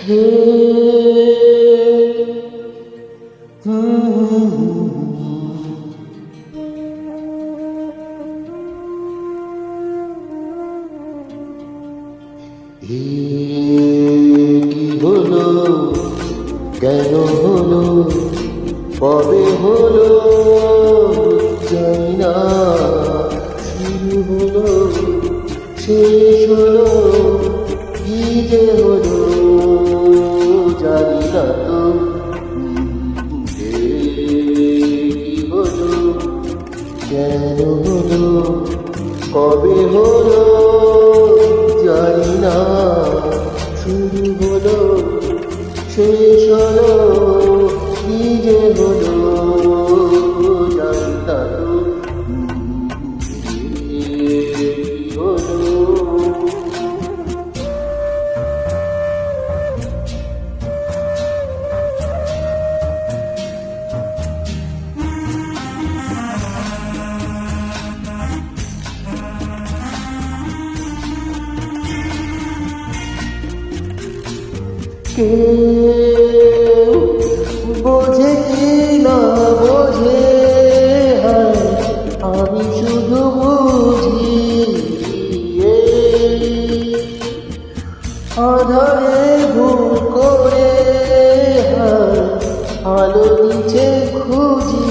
হে কি হলো, কেন হলো, কবে হলো জানি না, শুরু হলো শেষ হলো, কি যে হলো জানি না তো। কি হলো, কেন হলো, কবে হলো জানি না, শুরু হলো শেষ হলো, কি যে হলো জানি না তো। কি হলো, কেউ বোঝে কি না বোঝে, আমি শুধু বুঝি আধারে ভুল করে আলো নিচে খুঁজি,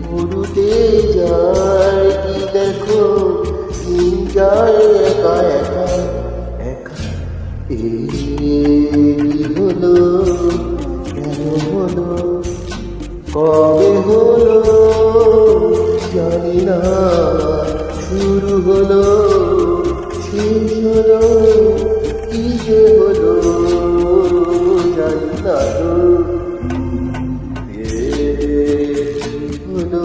মুড়ুতে যায় কি দেখো, কি যায় একা একা একা। কি হলো, কেন হলো, কবে হলো জানি না, শুরু হলো শেষ হলো, কি যে হলো জানি না তো। কি হলো,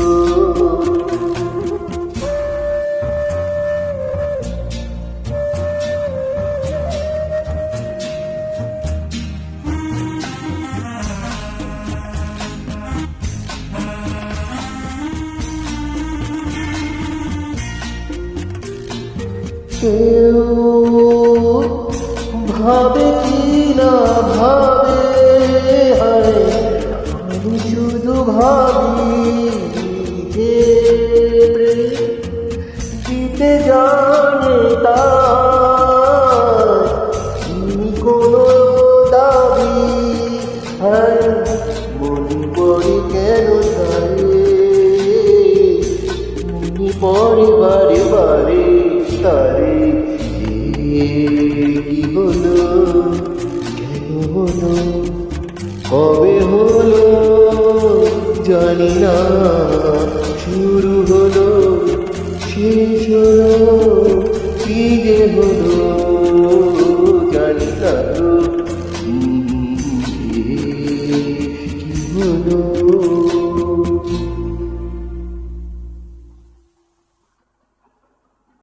কেউ ভাবে কি না ভাবে, আমি শুধু ভাবি যে দিতে জানে তার কোনো দাবি, মনি পড়ে কেন তারে, মনি পড়ে বারে বারে তারে। কি হলো, কেন হলো, কবে হলো জানি না, শুরু হলো শেষ